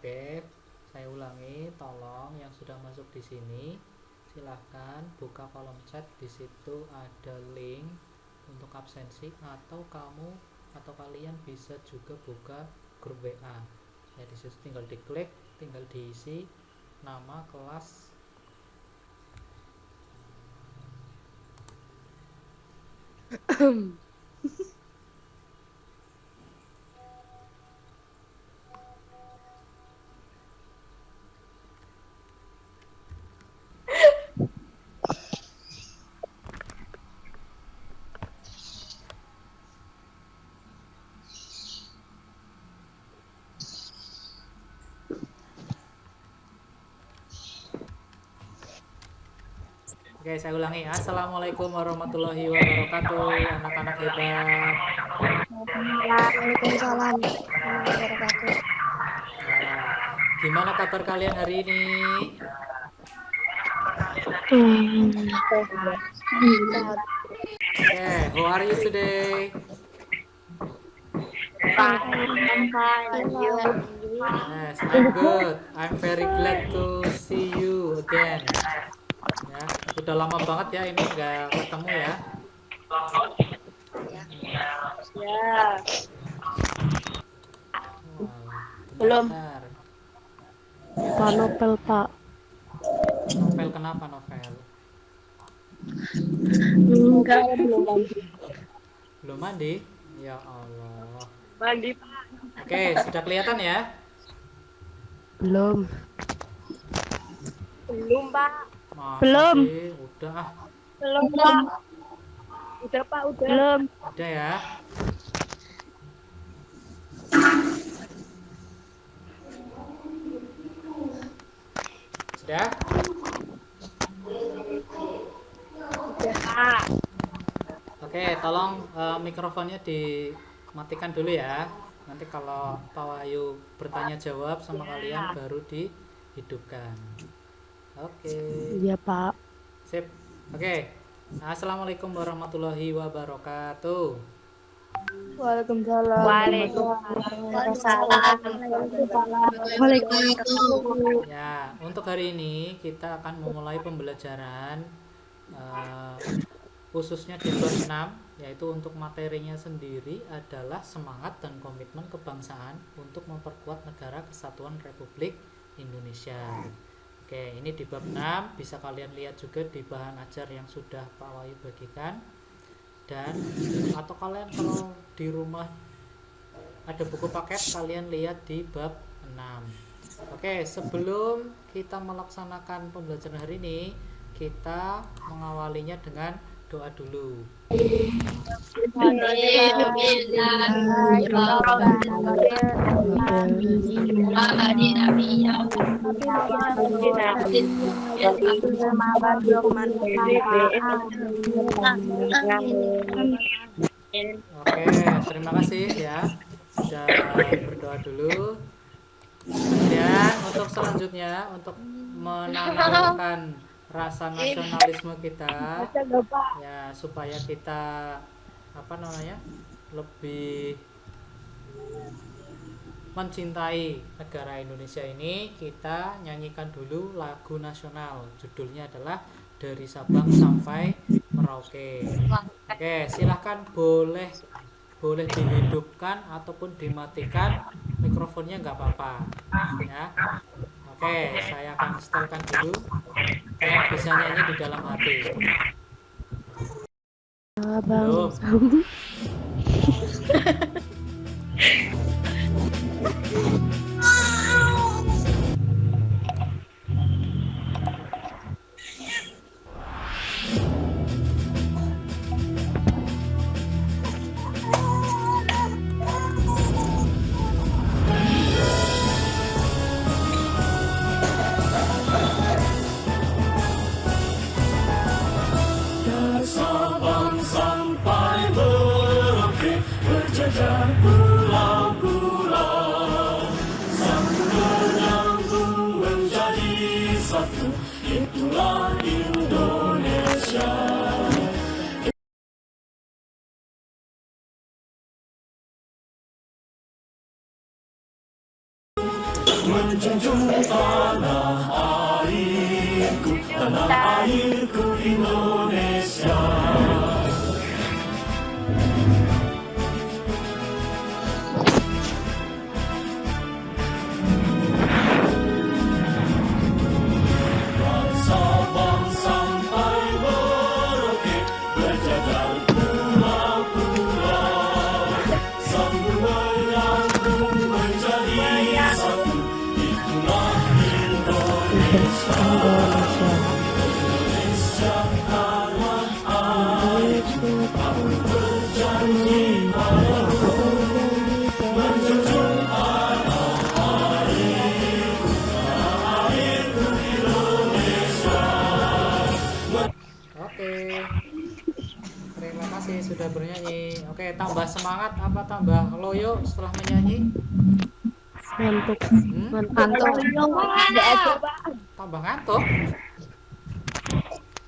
Oke, saya ulangi, tolong yang sudah masuk di sini silahkan buka kolom chat. Di situ ada link untuk absensi, atau kalian bisa juga buka grup WA. Ya, di situ tinggal diklik, tinggal diisi nama, kelas. Oke, saya ulangi. Assalamualaikum warahmatullahi wabarakatuh, anak-anak hebat. Waalaikumsalam warahmatullahi wabarakatuh. Nah, gimana kabar kalian hari ini? Sehat. Okay, how are you today? I'm fine. Yes, I'm good. I'm very glad to see you again. Ya, udah lama banget ya ini nggak ketemu ya. Ya. Belum. Pak Novel, Pak. Novel kenapa Novel? Enggak, belum mandi. Belum mandi? Ya Allah. Mandi, Pak. Oke, sudah kelihatan ya? Belum. Belum, Pak. Masa Belum. sih? Udah. Belum, Pak. Udah, Pak, udah. Belum. Udah ya. Sudah? Udah, Pak. Oke, tolong mikrofonnya dimatikan dulu ya. Nanti kalau Pak Wahyu bertanya jawab sama kalian baru dihidupkan. Oke. Iya, Pak. Sip. Oke. Assalamualaikum warahmatullahi wabarakatuh. Waalaikumsalam. Waalaikumsalam. Ya, untuk hari ini kita akan memulai pembelajaran khususnya di bab 6, yaitu untuk materinya sendiri adalah semangat dan komitmen kebangsaan untuk memperkuat negara kesatuan Republik Indonesia. Oke, ini di bab 6, bisa kalian lihat juga di bahan ajar yang sudah Pak Wahyu bagikan. Dan atau kalian kalau di rumah ada buku paket, kalian lihat di bab 6. Oke, sebelum kita melaksanakan pembelajaran hari ini, kita mengawalinya dengan doa dulu. Oke, terima kasih ya sudah berdoa dulu. Kemudian untuk selanjutnya, untuk menanamkan rasa nasionalisme kita, ya supaya kita lebih mencintai negara Indonesia ini, kita nyanyikan dulu lagu nasional. Judulnya adalah Dari Sabang Sampai Merauke. Oke, silahkan boleh dihidupkan ataupun dimatikan mikrofonnya, nggak apa-apa ya. Oke, saya akan setelkan dulu. Kalian bisa nyanyi di dalam hati. Belum. Sabang sampai Merauke berjajar pulau-pulau, satu menyambung menjadi satu, itulah Indonesia. menjunjung tanah airku Indonesia. Bangsa-bangsa sampai Merauke, berjajar pulau-pulau, sambung menyambung menjadi satu, itulah Indonesia. Indonesia tanah airku, aku berjanji padamu, menjunjung tanah airku Indonesia. Oke, terima kasih sudah bernyanyi. Oke, tambah semangat apa tambah loyo setelah menyanyi? Ngantuk. Ngantuk. Nggak ada, Pak. Tambah ngantuk?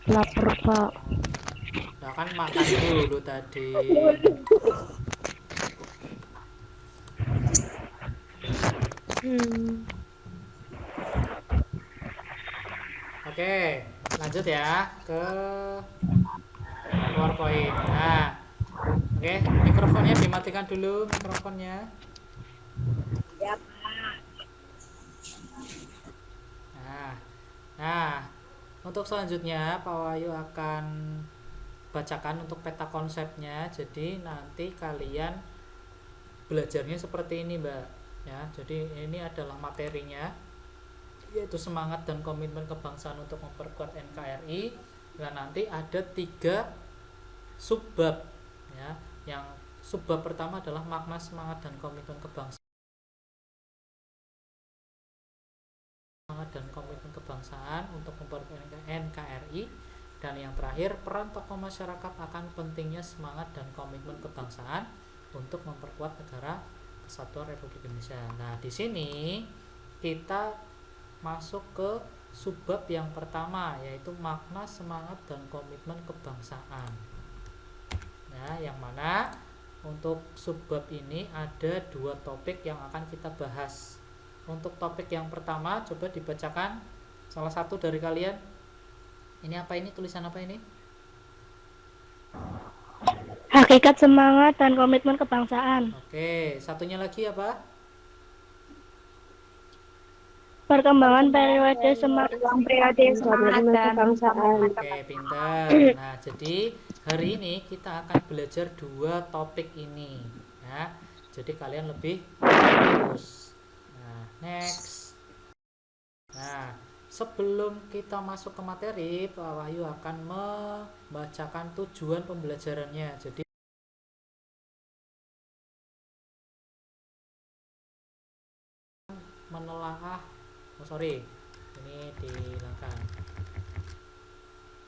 Lapar, Pak. Nah kan makan dulu tadi. Oke, lanjut ya ke PowerPoint. Nah, oke, mikrofonnya dimatikan dulu mikrofonnya. Ya, Pak. Nah, untuk selanjutnya Pak Wahyu akan bacakan untuk peta konsepnya. Jadi nanti kalian belajarnya seperti ini, Mbak. Ya, jadi ini adalah materinya, yaitu semangat dan komitmen kebangsaan untuk memperkuat NKRI. Dan nanti ada 3 subbab, ya. Yang subbab pertama adalah makna semangat dan komitmen kebangsaan. Semangat dan komitmen kebangsaan untuk memperkuat NKRI. Dan yang terakhir, peran tokoh masyarakat akan pentingnya semangat dan komitmen kebangsaan untuk memperkuat negara kesatuan Republik Indonesia. Nah, di sini kita masuk ke subbab yang pertama, yaitu makna semangat dan komitmen kebangsaan. Nah, yang mana untuk subbab ini ada 2 topik yang akan kita bahas. Untuk topik yang pertama, coba dibacakan salah satu dari kalian. Ini apa ini? Tulisan apa ini? Hakikat semangat dan komitmen kebangsaan. Oke, satunya lagi apa? Perkembangan periode semangat dan kebangsaan. Oke, pintar. Nah, jadi hari ini kita akan belajar 2 topik ini, ya. Jadi kalian lebih fokus. Nah, next. Nah, sebelum kita masuk ke materi, Pak Wahyu akan membacakan tujuan pembelajarannya. Jadi menelaah, ini dihilangkan.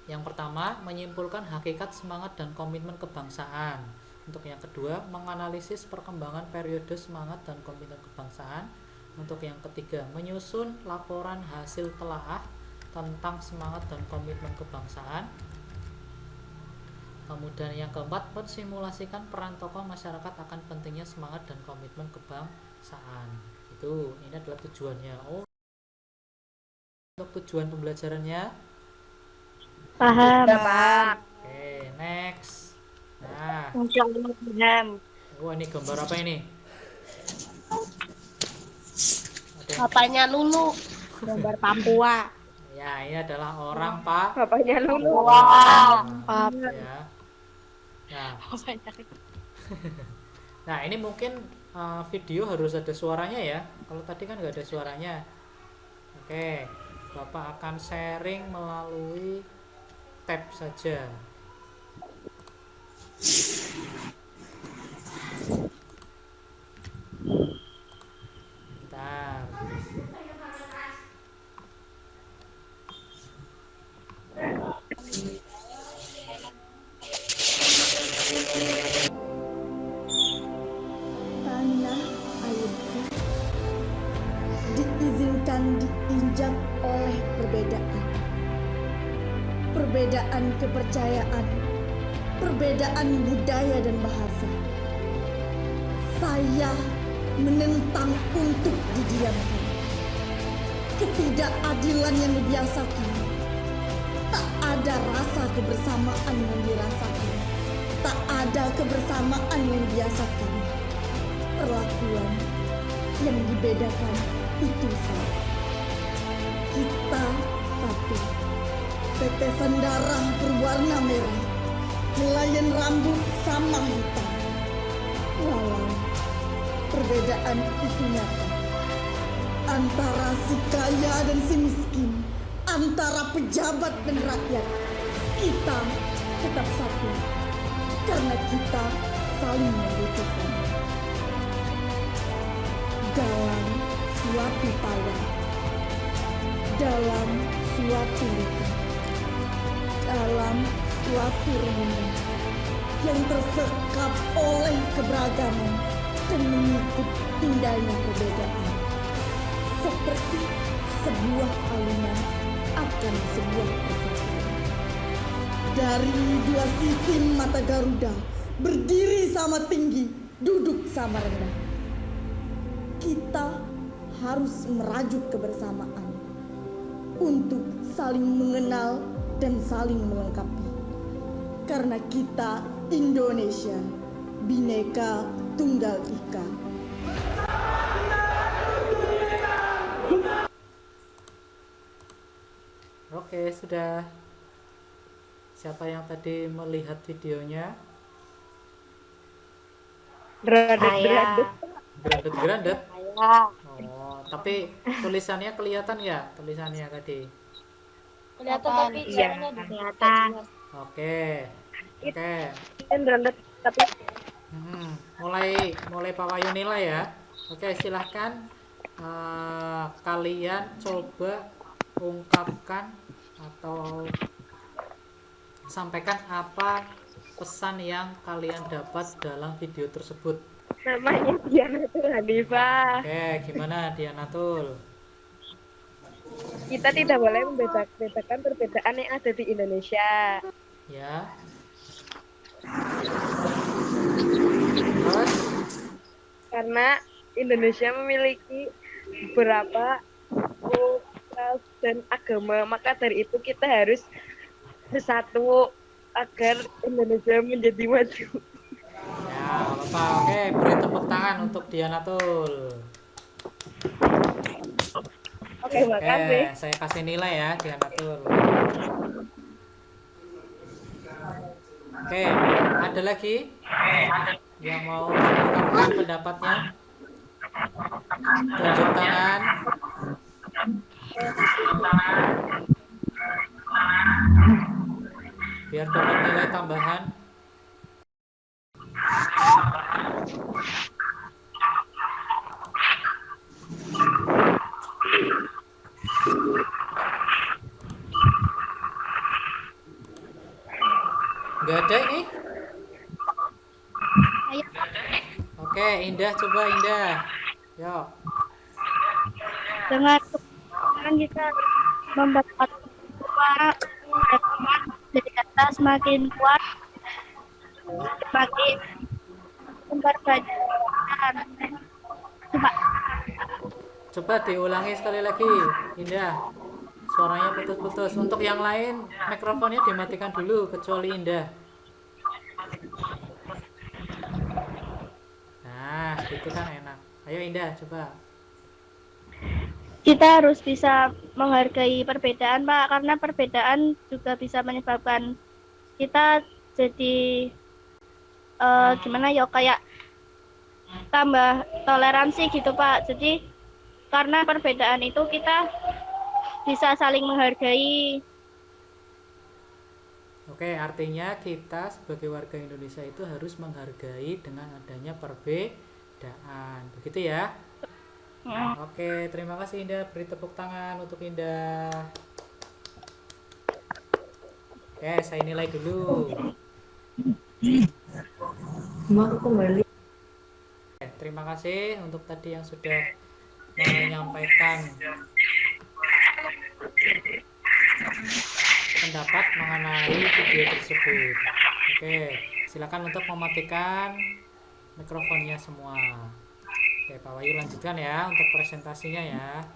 Yang pertama, menyimpulkan hakikat semangat dan komitmen kebangsaan. Untuk yang kedua, menganalisis perkembangan periode semangat dan komitmen kebangsaan. Untuk yang ketiga, menyusun laporan hasil telaah tentang semangat dan komitmen kebangsaan. Kemudian yang keempat, mensimulasikan peran tokoh masyarakat akan pentingnya semangat dan komitmen kebangsaan. Itu, ini adalah tujuannya. Untuk tujuan pembelajarannya Paham. Pak. oke, next. Nah, Paham. ini gambar apa ini? Bapaknya Lulu. Gambar Papua. Ya, ini adalah orang Pak. Bapaknya Lulu. Pap. Ya. Nah, nah ini mungkin video harus ada suaranya ya. Kalau tadi kan nggak ada suaranya. Oke, Bapak akan sharing melalui tab saja. Bentar. Tanah airku diizinkan diinjak oleh perbedaan. Perbedaan kepercayaan, perbedaan budaya dan bahasa. Saya menentang untuk didiamkan. ketidakadilan yang dibiasakan. Tak ada rasa kebersamaan yang dirasakan. Tak ada kebersamaan yang dibiasakan. Perlakuan yang dibedakan itu saja. Kita satu. Tetesan darah berwarna merah. Helaian rambut sama hitam. Walau perbedaan itu nyata. Antara si kaya dan si miskin, antara pejabat dan rakyat, kita tetap satu. Karena kita saling membutuhkan. Dalam suatu tawa, dalam suatu luka, dalam suatu renungan yang tersekap oleh keberagaman dan mengikut indahnya perbedaan, seperti sebuah alunan akan sebuah perkataan. Dari dua sisi mata Garuda, berdiri sama tinggi, duduk sama rendah. Kita harus merajuk kebersamaan untuk saling mengenal dan saling melengkapi. Karena kita Indonesia, Bhinneka Tunggal Ika. Oke, sudah. Siapa yang tadi melihat videonya? Gerandut-gerandut. Oh, tapi tulisannya kelihatan ya? Tulisannya tadi. Kelihatan tapi caranya kelihatan. Oke. Oke. Tapi Mulai Pak Wahyu nilai ya. Oke, silahkan kalian coba ungkapkan atau sampaikan apa pesan yang kalian dapat dalam video tersebut. namanya Dianatul Hanifah. Oke, gimana Dianatul? Kita tidak boleh membedakan perbedaan yang ada di Indonesia. Ya. Terus? Karena Indonesia memiliki beberapa ras dan agama, maka dari itu kita harus bersatu agar Indonesia menjadi maju. Ya, apa? Oke, beri tepuk tangan untuk Dianatul. Oke, makasih. Oke, saya kasih nilai ya Dianatul. Oke, ada lagi yang mau mengungkapkan pendapatnya? Tunjuk tangan. Biar dapat nilai tambahan. Nggak ada ini? Oke, Indah, coba Indah. Yuk. Dengan kebersamaan kita mendapat jadi kita semakin kuat, semakin memperbanyak. Coba diulangi sekali lagi, Indah. Suaranya putus-putus. Untuk yang lain, mikrofonnya dimatikan dulu, kecuali Indah. Nah, itu kan enak. Ayo Indah, coba. Kita harus bisa menghargai perbedaan, Pak, karena perbedaan juga bisa menyebabkan kita jadi gimana ya, kayak tambah toleransi gitu, Pak. Jadi karena perbedaan itu kita bisa saling menghargai. Oke, artinya kita sebagai warga Indonesia itu harus menghargai dengan adanya perbedaan. Begitu ya? Oke, terima kasih Indah. Beri tepuk tangan untuk Indah. Oke, saya nilai dulu. Oke, terima kasih untuk tadi yang sudah menyampaikan pendapat mengenai video tersebut. Oke, silakan untuk mematikan mikrofonnya semua. Oke, Pak Wahyu lanjutkan ya untuk presentasinya ya.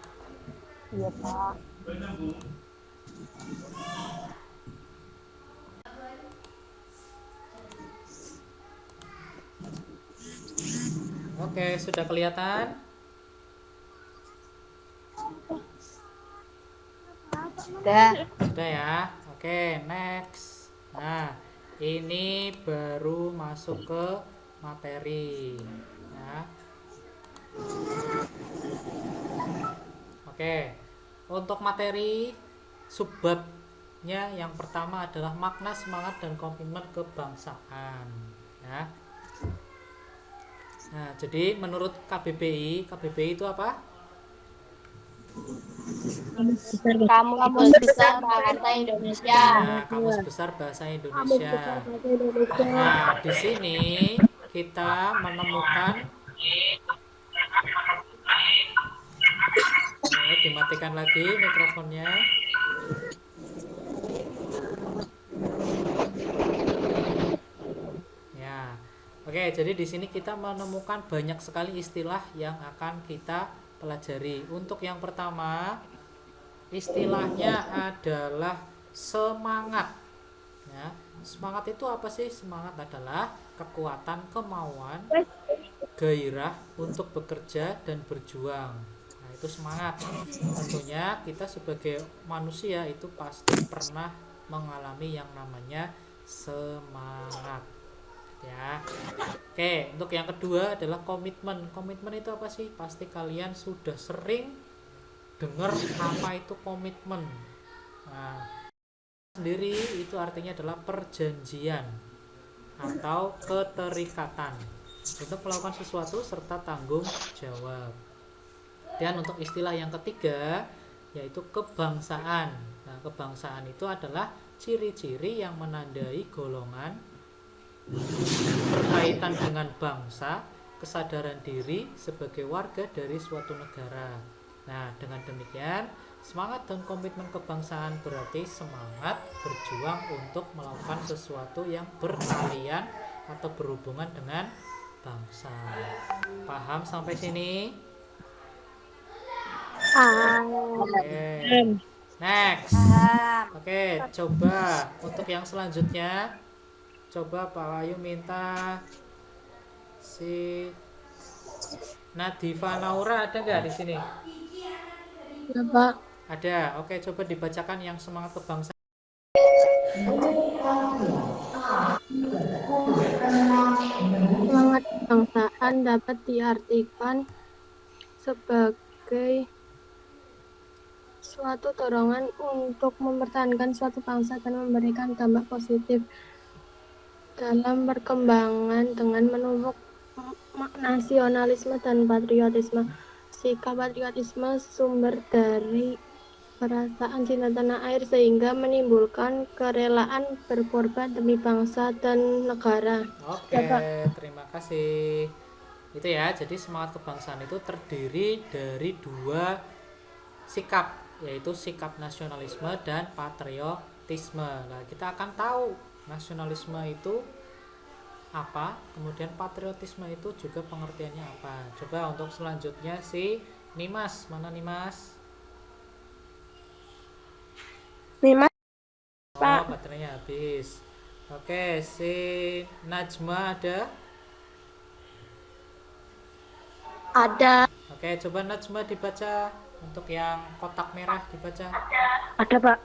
Iya, Pak. Oke, sudah kelihatan? Udah. Sudah ya. Oke, next. Nah, ini baru masuk ke materi. Ya. Oke. Untuk materi subbabnya yang pertama adalah makna, semangat, dan komitmen kebangsaan. Ya. Nah, jadi menurut KBBI itu apa? Kamus Besar Bahasa Indonesia. Nah, Kamus Besar Bahasa Indonesia. Nah, di sini kita menemukan, dimatikan lagi mikrofonnya. Ya. Oke, jadi di sini kita menemukan banyak sekali istilah yang akan kita pelajari. Untuk yang pertama, istilahnya adalah semangat. Ya, semangat itu apa sih? Semangat adalah kekuatan, kemauan, gairah untuk bekerja dan berjuang. Nah, itu semangat. Tentunya kita sebagai manusia itu pasti pernah mengalami yang namanya semangat. Ya. Oke, untuk yang kedua adalah komitmen. Komitmen itu apa sih? Pasti kalian sudah sering dengar apa itu komitmen. Nah, sendiri itu artinya adalah perjanjian atau keterikatan untuk melakukan sesuatu serta tanggung jawab. Dan untuk istilah yang ketiga yaitu kebangsaan. Nah, kebangsaan itu adalah ciri-ciri yang menandai golongan berkaitan dengan bangsa, kesadaran diri sebagai warga dari suatu negara. Nah, dengan demikian, semangat dan komitmen kebangsaan berarti semangat berjuang untuk melakukan sesuatu yang bertalian atau berhubungan dengan bangsa. Paham sampai sini? Oke. Next. Oke, coba untuk yang selanjutnya. Coba Pak Wahyu minta si Nadifa Naura, ada nggak di sini? Ya, Pak. Ada. Oke, coba dibacakan yang semangat kebangsaan. Semangat kebangsaan dapat diartikan sebagai suatu dorongan untuk mempertahankan suatu bangsa dan memberikan dampak positif dalam perkembangan dengan menumbuh nasionalisme dan patriotisme. Sikap patriotisme sumber dari perasaan cinta tanah air sehingga menimbulkan kerelaan berkorban demi bangsa dan negara. Oke, terima kasih. Itu ya, jadi semangat kebangsaan itu terdiri dari dua sikap, yaitu sikap nasionalisme dan patriotisme. Nah, kita akan tahu nasionalisme itu apa, kemudian patriotisme itu juga pengertiannya apa. Coba untuk selanjutnya si Nimas, mana Nimas? Nimas, Oh, Pak. baterainya habis. Oke, si Najma ada? Ada. Oke, coba Najma dibaca. Untuk yang kotak merah dibaca. Ada, Pak.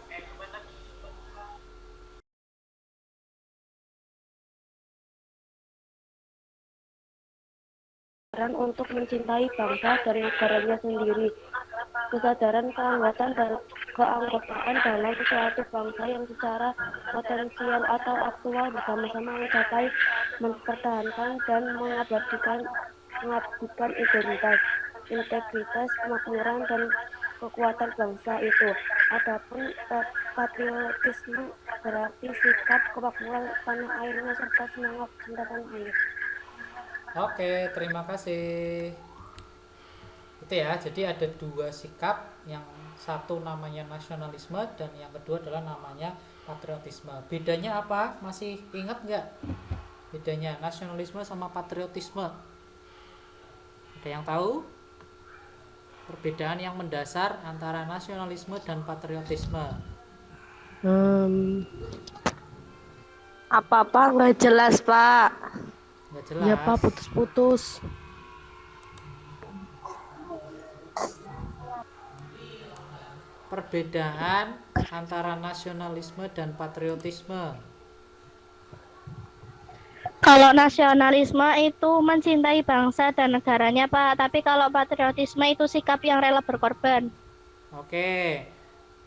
Untuk mencintai bangsa dan negaranya sendiri, kesadaran keanggotaan dalam suatu bangsa yang secara potensial atau aktual bersama-sama mencapai, mempertahankan dan mengabadikan identitas, integritas, kemakmuran dan kekuatan bangsa itu. Adapun patriotisme berarti sikap kemakmuran tanah airnya serta semangat cinta tanah air. Oke, terima kasih. Itu ya, jadi ada dua sikap, yang satu namanya nasionalisme dan yang kedua adalah namanya patriotisme. Bedanya apa? Masih ingat nggak bedanya nasionalisme sama patriotisme? Ada yang tahu? Perbedaan yang mendasar antara nasionalisme dan patriotisme. Apa-apa nggak jelas, Pak. Nggak jelas. Iya, Pak, putus-putus. Perbedaan antara nasionalisme dan patriotisme. Kalau nasionalisme itu mencintai bangsa dan negaranya, Pak. Tapi kalau patriotisme itu sikap yang rela berkorban. Oke.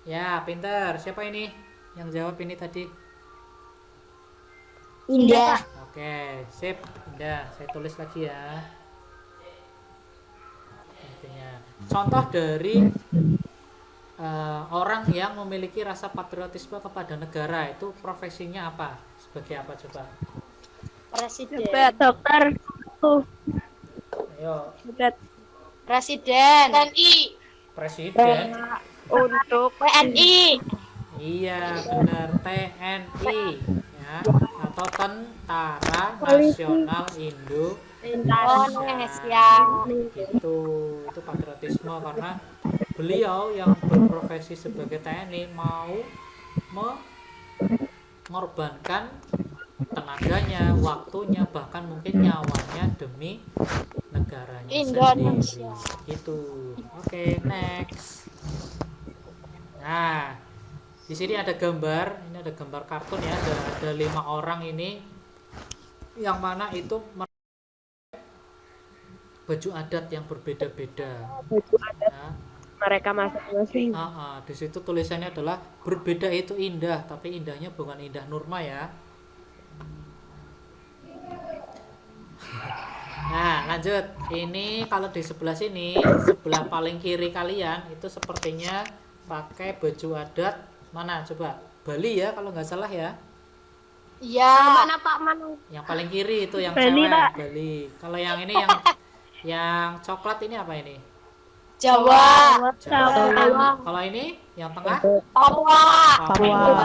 Ya, pinter. Siapa ini yang jawab ini tadi? Indah. Oke, sip. Indah, saya tulis lagi ya. Intinya. Contoh dari orang yang memiliki rasa patriotisme kepada negara itu profesinya apa? Sebagai apa coba? Presiden. Dokter. Ayo, Presiden. TNI. presiden. Untuk WNI. Iya, benar, TNI ya, atau Tentara Nasional Indonesia. Itu patriotisme karena beliau yang berprofesi sebagai TNI mau mengorbankan tenaganya, waktunya, bahkan mungkin nyawanya demi negaranya sendiri. Gitu. Oke, next. Nah, di sini ada gambar, ini ada gambar kartun ya, ada 5 orang ini, yang mana itu baju adat yang berbeda-beda. Baju adat Ya. mereka masing-masing. Di situ tulisannya adalah berbeda itu indah, tapi indahnya bukan indah Nurma ya. Nah, lanjut. Ini kalau di sebelah sini, sebelah paling kiri kalian itu sepertinya pakai baju adat mana coba? Bali ya kalau nggak salah ya. Iya. Mana Pak? Mana? Yang paling kiri itu yang Bali, cewek, Pak. Bali. Kalau yang ini yang coklat ini apa ini? Jawa. Kalau ini yang tengah? Papua. Papua.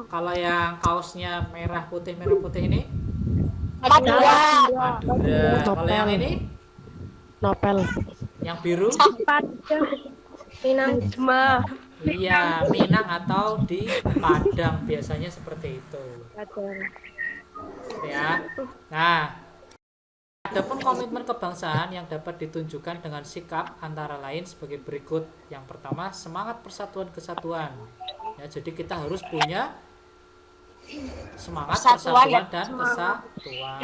Kalau yang kaosnya merah putih ini? Madura. Madura. Kalau yang ini? Nopel. Yang biru? Minang. Iya, Minang atau di Padang biasanya seperti itu. Ya. Nah, adapun komitmen kebangsaan yang dapat ditunjukkan dengan sikap antara lain sebagai berikut. Yang pertama, semangat persatuan kesatuan. Ya, jadi kita harus punya semangat persatuan dan kesatuan.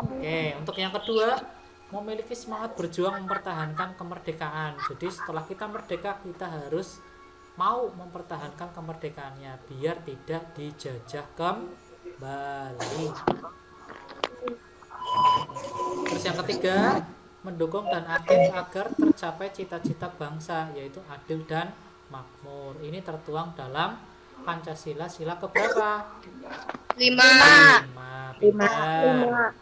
Oke, untuk yang kedua, memiliki semangat berjuang mempertahankan kemerdekaan. Jadi setelah kita merdeka, kita harus mau mempertahankan kemerdekaannya biar tidak dijajah kembali. Terus yang ketiga, mendukung dan aktif agar tercapai cita-cita bangsa, yaitu adil dan makmur. Ini tertuang dalam Pancasila sila keberapa? 5. Pintar.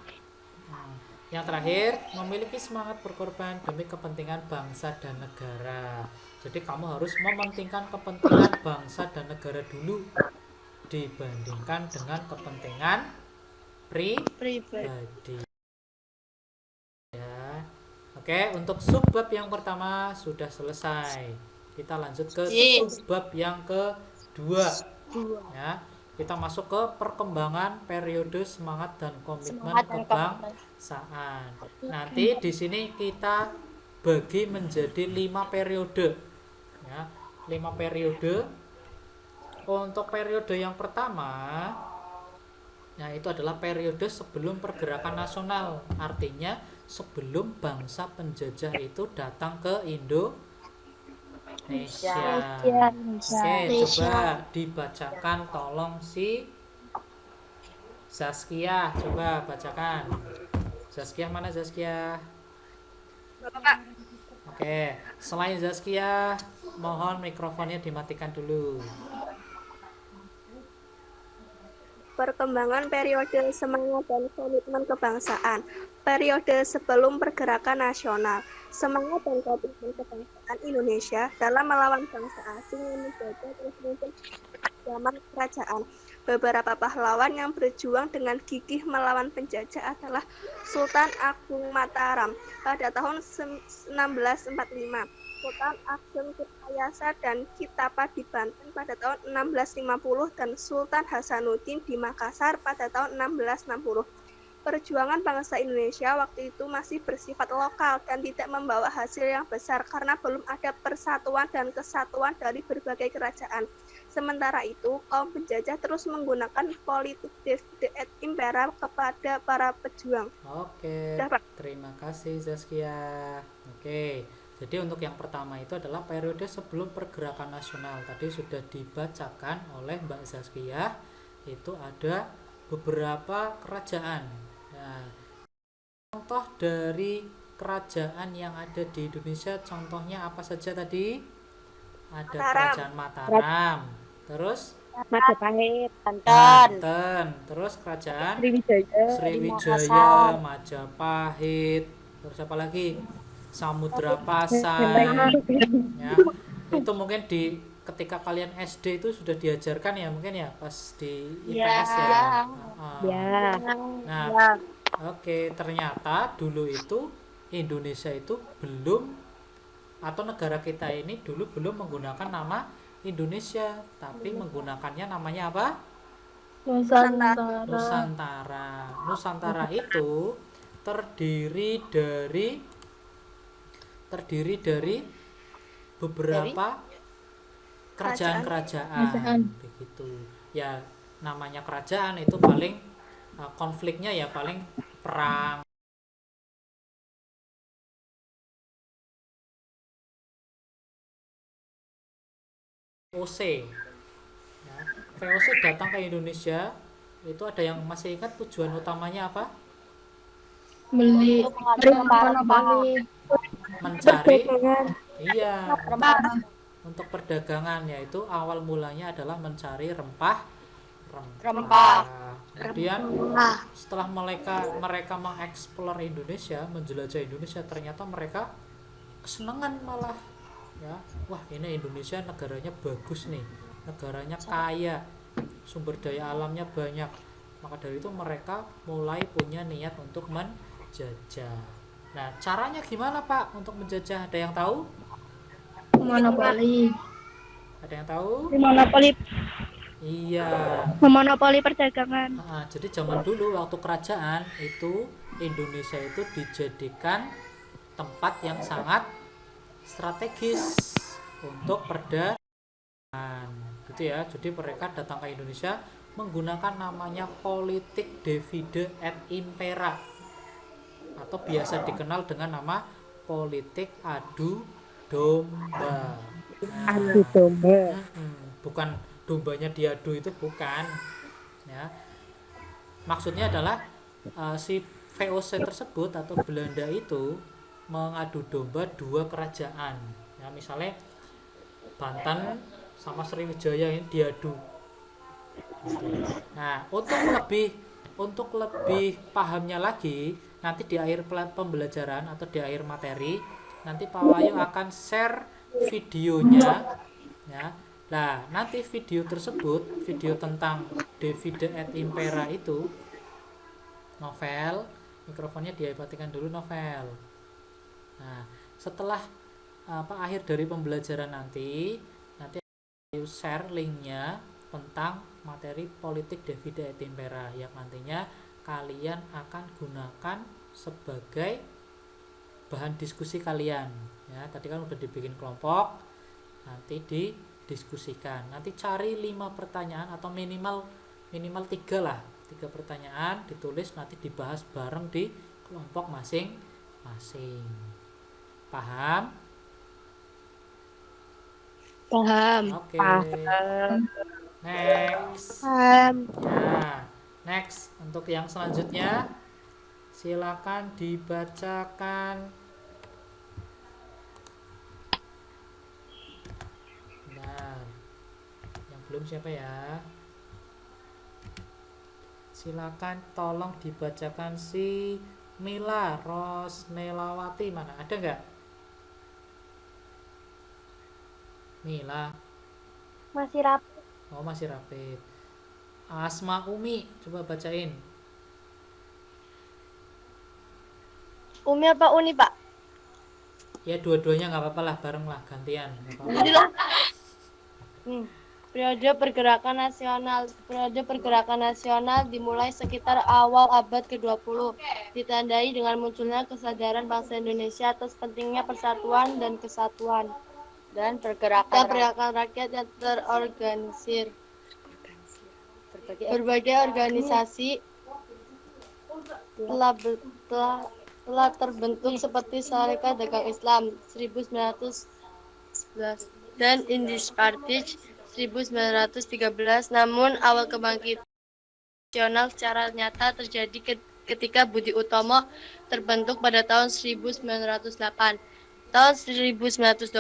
Yang terakhir, memiliki semangat berkorban demi kepentingan bangsa dan negara. Jadi kamu harus mementingkan kepentingan bangsa dan negara dulu dibandingkan dengan kepentingan pribadi. Ya. Oke, untuk subbab yang pertama sudah selesai. Kita lanjut ke subbab yang kedua. Ya. Kita masuk ke perkembangan periode semangat dan komitmen kebangsaan. Nanti di sini kita bagi menjadi 5 periode. Ya, 5 periode. Untuk periode yang pertama, ya itu adalah periode sebelum pergerakan nasional. Artinya sebelum bangsa penjajah itu datang ke Indonesia. Oke, coba dibacakan tolong si Zaskia, coba bacakan. Zaskia mana Zaskia? Oke, selain Zaskia, mohon mikrofonnya dimatikan dulu. Perkembangan periode semangat dan komitmen kebangsaan. Periode sebelum pergerakan nasional. Semangat dan komitmen kebangsaan Indonesia dalam melawan bangsa asing yang menjajah terus menerus zaman kerajaan. Beberapa pahlawan yang berjuang dengan gigih melawan penjajah adalah Sultan Agung Mataram pada tahun 1645, Sultan Agung Tirtayasa dan Kitapa di Banten pada tahun 1650, dan Sultan Hasanuddin di Makassar pada tahun 1660. Perjuangan bangsa Indonesia waktu itu masih bersifat lokal dan tidak membawa hasil yang besar karena belum ada persatuan dan kesatuan dari berbagai kerajaan. Sementara itu, kaum penjajah terus menggunakan politik divide et impera kepada para pejuang. Oke, Udah, Pak. terima kasih Zaskia. Oke, jadi untuk yang pertama itu adalah periode sebelum pergerakan nasional. Tadi sudah dibacakan oleh Mbak Zaskia. Itu ada beberapa kerajaan. Nah, contoh dari kerajaan yang ada di Indonesia, contohnya apa saja tadi? Ada Mataram. kerajaan Mataram. Terus Majapahit, Banten, Banten. Terus kerajaan Sriwijaya, Sriwijaya, Majapahit, terus apa lagi? Samudra Pasar, ya. Itu mungkin ketika kalian SD itu sudah diajarkan ya, mungkin ya pas di IPS ya. ya, Nah, oke, ternyata dulu itu Indonesia itu belum, atau negara kita ini dulu belum menggunakan nama Indonesia, tapi menggunakannya namanya apa? Nusantara. Nusantara itu terdiri dari beberapa kerajaan begitu. Ya, namanya kerajaan itu paling konfliknya ya paling perang. VOC. Ya, VOC datang ke Indonesia, itu ada yang masih ingat tujuan utamanya apa? Beli Mencari, iya, untuk perdagangan, yaitu awal mulanya adalah mencari rempah. Kemudian setelah mereka mengeksplor Indonesia, menjelajah Indonesia, ternyata mereka kesenangan malah, ya, wah ini Indonesia negaranya bagus nih, negaranya kaya, sumber daya alamnya banyak. Maka dari itu mereka mulai punya niat untuk menjajah. Nah, caranya gimana Pak untuk menjajah? Ada yang tahu? monopoli, Ada yang tahu? monopoli, Iya. memonopoli perdagangan. Jadi zaman dulu waktu kerajaan itu Indonesia itu dijadikan tempat yang sangat strategis untuk perdagangan, gitu ya. Jadi mereka datang ke Indonesia menggunakan namanya politik divide et impera, atau biasa dikenal dengan nama politik adu domba. adu domba. Bukan dombanya diadu, itu bukan, ya. Maksudnya adalah si VOC tersebut atau Belanda itu mengadu domba dua kerajaan, ya, misalnya Banten sama Sriwijaya ini diadu. Nah, untuk lebih pahamnya lagi, nanti di akhir pembelajaran atau di akhir materi, nanti Pak Wahyu akan share videonya, ya. Nah, nanti video tersebut, video tentang divide et impera itu, novel, mikrofonnya dimatikan dulu, novel. Nah, setelah akhir dari pembelajaran nanti share linknya tentang materi politik divide et impera yang nantinya kalian akan gunakan sebagai bahan diskusi kalian, ya. Tadi kan udah dibikin kelompok, nanti didiskusikan. Nanti cari 5 pertanyaan atau minimal 3 lah, 3 pertanyaan ditulis, nanti dibahas bareng di kelompok masing-masing. Paham? Paham. Oke. Paham. Next. Paham. Ya, next untuk yang selanjutnya silakan dibacakan. Nah, yang belum siapa ya? Silakan tolong dibacakan si Mila Rosnelawati, mana ada nggak? Mila Masih rapi. Oh, masih rapid. Asma Umi, coba bacain. Umi apa Uni, Pak? Ya dua-duanya nggak apa-apa lah, bareng lah, gantian. Nggak apa-apa. Inilah. Periode pergerakan nasional dimulai sekitar awal abad ke-20, ditandai dengan munculnya kesadaran bangsa Indonesia atas pentingnya persatuan dan kesatuan dan pergerakan rakyat yang terorganisir. Berbagai organisasi telah terbentuk seperti Sarekat Dagang Islam 1911 dan Indies Party 1913. Namun awal kebangkitan nasional secara nyata terjadi ketika Budi Utomo terbentuk pada tahun 1908. Tahun 1928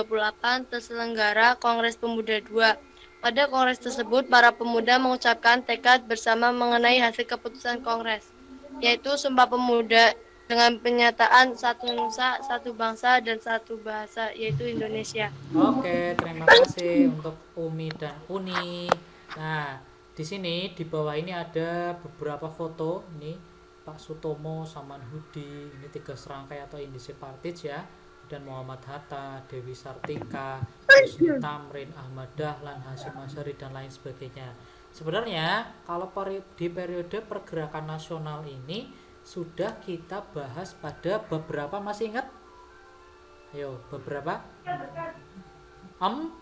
terselenggara Kongres Pemuda II. Pada kongres tersebut, para pemuda mengucapkan tekad bersama mengenai hasil keputusan kongres, yaitu Sumpah Pemuda dengan penyataan satu nusa, satu bangsa, dan satu bahasa, yaitu Indonesia. Oke, terima kasih untuk Umi dan Uni. Nah, di sini di bawah ini ada beberapa foto. Ini Pak Sutomo, Samanhudi, ini 3 serangkai atau Indisi Partij ya. Dan Muhammad Hatta, Dewi Sartika, Husni Tamrin, Ahmad Dahlan, Hasyim Asyari, dan lain sebagainya. Sebenarnya kalau di periode pergerakan nasional ini sudah kita bahas pada beberapa, masih ingat? Ayo, beberapa? Empat.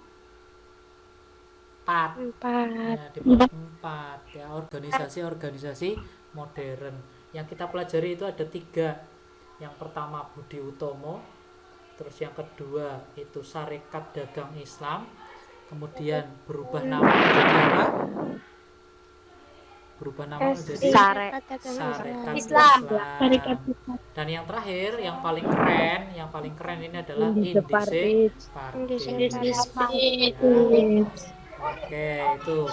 Ya, di bab 4 ya, organisasi-organisasi modern. Yang kita pelajari itu ada 3. Yang pertama Budi Utomo, terus yang kedua itu Sarekat Dagang Islam, kemudian berubah nama menjadi apa? Berubah nama menjadi Sarekat Islam. Dan yang terakhir, yang paling keren ini adalah Indisi Partij. Oke, itu.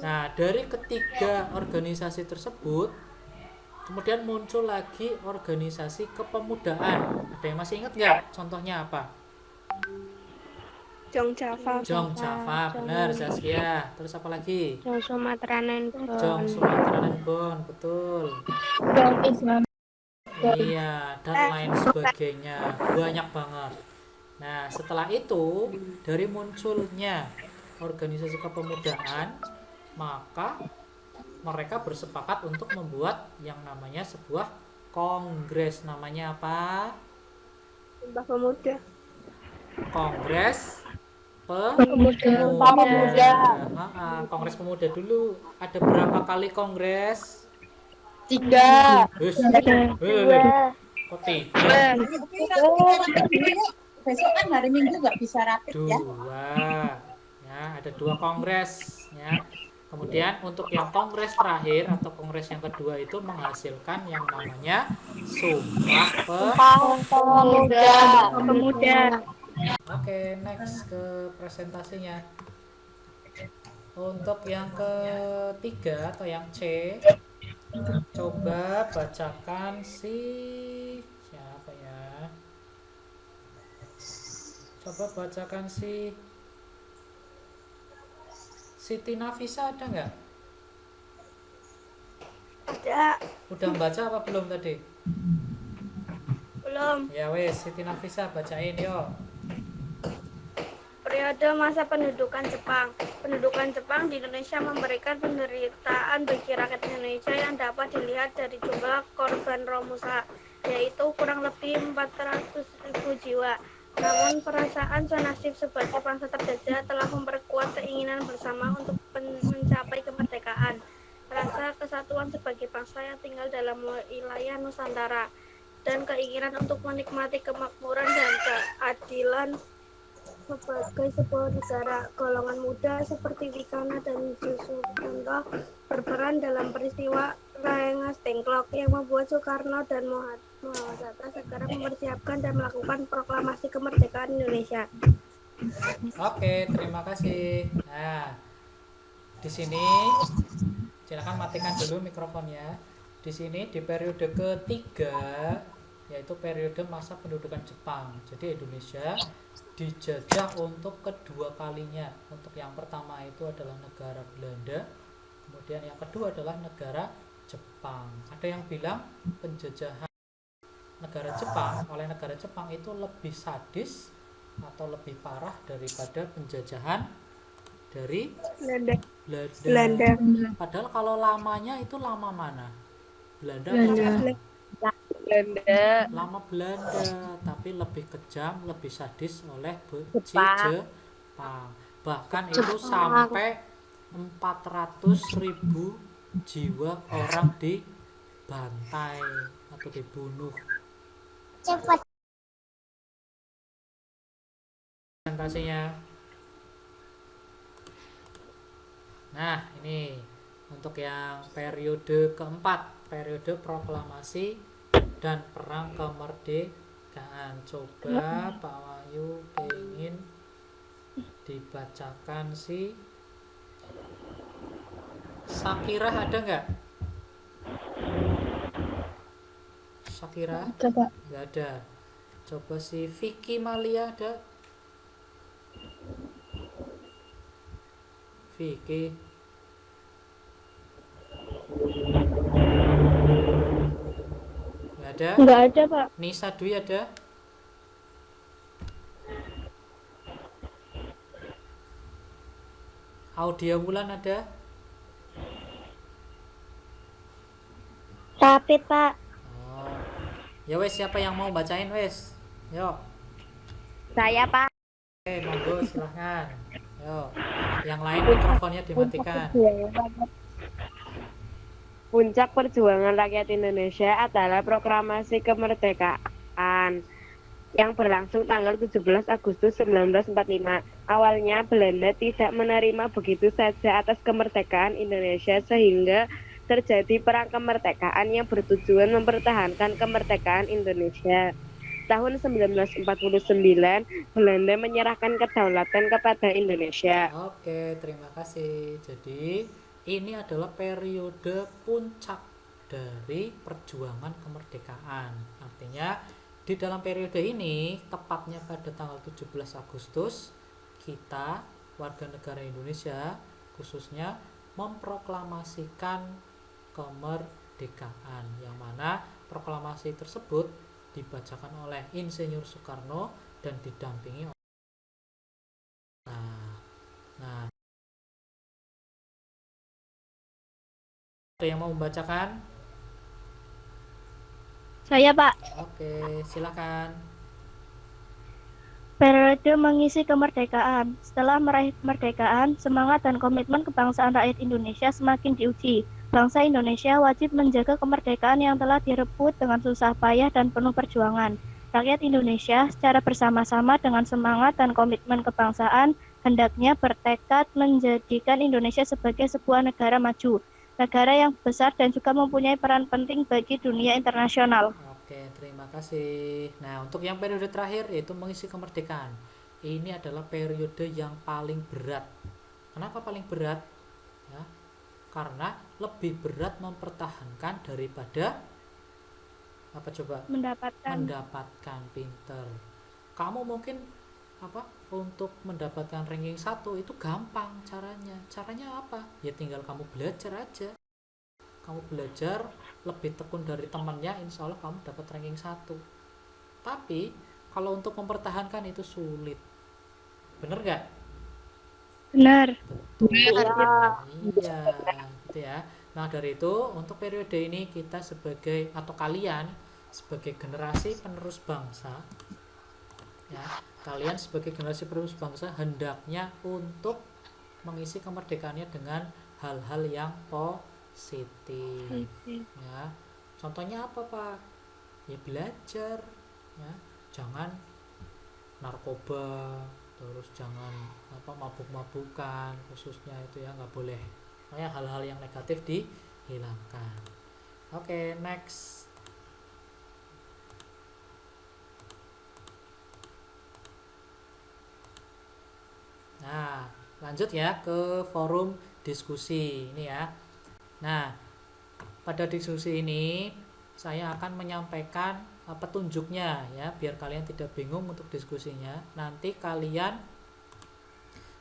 Nah, dari ketiga organisasi tersebut kemudian muncul lagi organisasi kepemudaan. Ada yang masih ingat nggak? Contohnya apa? Jong Java, benar Zaskia. Terus apa lagi? Jong Sumatera Nenbon, betul. Jong Islam. Iya, dan lain sebagainya. Banyak banget. Nah, setelah itu, dari munculnya organisasi kepemudaan, maka mereka bersepakat untuk membuat yang namanya sebuah kongres. Namanya apa? Sumpah Pemuda. Kongres Pemuda. Kongres Pemuda dulu. Ada berapa kali kongres? 3. Kok 3? Besok kan hari Minggu nggak bisa rapid ya. 2. Ya, ada 2 kongres ya. Kemudian untuk yang kongres terakhir atau kongres yang kedua itu menghasilkan yang namanya Sumpah Pemuda. Oke, next ke presentasinya. Untuk yang ketiga atau yang C, coba bacakan siapa ya? Coba bacakan Siti Nafisa, ada nggak? Ada. Udah baca apa belum tadi? Belum. Ya wes, Siti Nafisa bacain yo. Periode masa pendudukan Jepang. Pendudukan Jepang di Indonesia memberikan penderitaan bagi rakyat Indonesia yang dapat dilihat dari jumlah korban Romusa, yaitu kurang lebih 400.000 jiwa. Namun perasaan senasib sebagai bangsa terjajah telah memperkuat keinginan bersama untuk mencapai kemerdekaan. Rasa kesatuan sebagai bangsa yang tinggal dalam wilayah Nusantara dan keinginan untuk menikmati kemakmuran dan keadilan sebagai sebuah negara. Golongan muda seperti Wikana dan Susanto berperan dalam peristiwa Rengas Dengklok yang membuat Soekarno dan Muhammad Hatta segera mempersiapkan dan melakukan proklamasi kemerdekaan Indonesia. Oke, terima kasih. Nah, di sini silakan matikan dulu mikrofonnya. Di sini di periode ketiga yaitu periode masa pendudukan Jepang. Jadi Indonesia dijajah untuk kedua kalinya. Untuk yang pertama itu adalah negara Belanda, kemudian yang kedua adalah negara Jepang. Ada yang bilang penjajahan negara Jepang oleh negara Jepang itu lebih sadis atau lebih parah daripada penjajahan dari Belanda. Padahal kalau lamanya itu lama mana? Belanda apa Jepang? Lama Belanda, tapi lebih kejam, lebih sadis oleh Jepang. Bahkan itu sampai 400.000 jiwa orang dibantai atau dibunuh. Presentasinya. Nah, ini untuk yang periode keempat, periode proklamasi dan perang kemerdekaan. Coba Pak Wahyu pengen dibacakan si Shakira, ada nggak? Shakira? Coba. Nggak ada. Coba si Vicky Malia ada? Vicky. Nggak ada? Nggak ada, Pak. Nisa Dwi ada? Audia Wulan ada? Tapi, Pak. Oh. Ya wes, siapa yang mau bacain wes? Yuk. Saya, Pak. Oke, monggo silahkan. Yuk. Yang lain mikrofonnya dimatikan. Puncak perjuangan rakyat Indonesia adalah proklamasi kemerdekaan yang berlangsung tanggal 17 Agustus 1945. Awalnya Belanda tidak menerima begitu saja atas kemerdekaan Indonesia sehingga terjadi perang kemerdekaan yang bertujuan mempertahankan kemerdekaan Indonesia. Tahun 1949, Belanda menyerahkan kedaulatan kepada Indonesia. Oke, terima kasih. Jadi, ini adalah periode puncak dari perjuangan kemerdekaan. Artinya, di dalam periode ini, tepatnya pada tanggal 17 Agustus, kita, warga negara Indonesia, khususnya memproklamasikan kemerdekaan, yang mana proklamasi tersebut dibacakan oleh Insinyur Soekarno dan didampingi oleh ada yang mau membacakan? Saya, Pak. Oke, silakan. Periode mengisi kemerdekaan. Setelah meraih kemerdekaan, semangat dan komitmen kebangsaan rakyat Indonesia semakin diuji. Bangsa Indonesia wajib menjaga kemerdekaan yang telah direbut dengan susah payah dan penuh perjuangan. Rakyat Indonesia secara bersama-sama dengan semangat dan komitmen kebangsaan hendaknya bertekad menjadikan Indonesia sebagai sebuah negara maju, negara yang besar dan juga mempunyai peran penting bagi dunia internasional. Oke, terima kasih. Nah, untuk yang periode terakhir yaitu mengisi kemerdekaan. Ini adalah periode yang paling berat. Kenapa paling berat? Ya, karena lebih berat mempertahankan daripada apa coba? Mendapatkan. Pinter. Kamu mungkin untuk mendapatkan ranking 1 itu gampang caranya. Caranya apa? Ya tinggal kamu belajar aja. Kamu belajar lebih tekun dari temannya, insya Allah kamu dapat ranking 1. Tapi kalau untuk mempertahankan itu sulit. Bener gak? Benar. Betul. Iya, gitu ya. Nah, dari itu untuk periode ini kita sebagai atau kalian sebagai generasi penerus bangsa, ya, kalian sebagai generasi penerus bangsa hendaknya untuk mengisi kemerdekaannya dengan hal-hal yang positif. Ya, contohnya apa, Pak? Ya belajar, ya, jangan narkoba, terus jangan mabuk-mabukan, khususnya itu ya nggak boleh. Makanya hal-hal yang negatif dihilangkan. Oke, next. Nah, lanjut ya ke forum diskusi ini ya. Nah, pada diskusi ini saya akan menyampaikan petunjuknya ya, biar kalian tidak bingung untuk diskusinya. Nanti kalian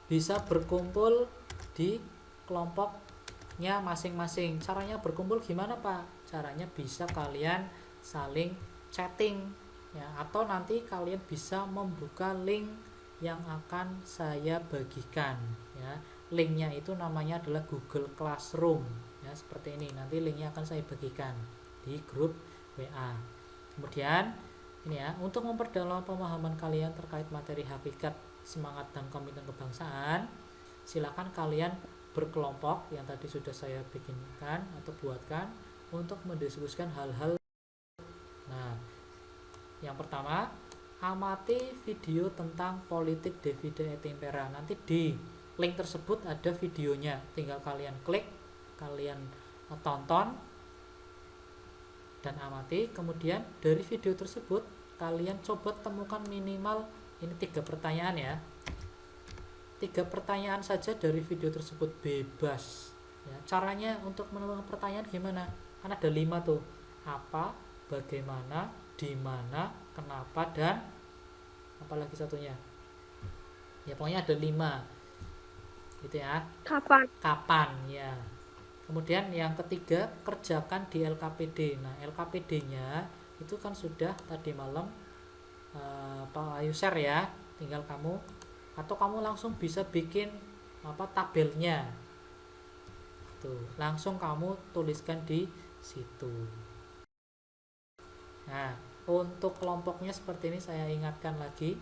bisa berkumpul di kelompoknya masing-masing. Caranya berkumpul gimana Pak? Caranya bisa kalian saling chatting ya, atau nanti kalian bisa membuka link yang akan saya bagikan ya. Linknya itu namanya adalah Google Classroom ya, seperti ini. Nanti linknya akan saya bagikan di grup WA. Kemudian ini ya, untuk memperdalam pemahaman kalian terkait materi hakikat, semangat dan komitmen kebangsaan, silakan kalian berkelompok yang tadi sudah saya bikinkan atau buatkan untuk mendiskusikan hal-hal. Nah, yang pertama, amati video tentang politik divide et impera. Nanti di link tersebut ada videonya, tinggal kalian klik, kalian tonton dan amati. Kemudian dari video tersebut kalian coba temukan minimal ini 3 pertanyaan ya, 3 pertanyaan saja dari video tersebut, bebas ya. Caranya untuk menemukan pertanyaan gimana? Kan ada 5 tuh, apa, bagaimana, di mana, kenapa, dan apalagi satunya ya, pokoknya ada 5 gitu ya. Kapan ya. Kemudian yang ketiga, kerjakan di LKPD. Nah, LKPD nya itu kan sudah tadi malam Pak Ayu share ya, tinggal kamu atau kamu langsung bisa bikin tabelnya tuh, langsung kamu tuliskan di situ. Nah, untuk kelompoknya seperti ini, saya ingatkan lagi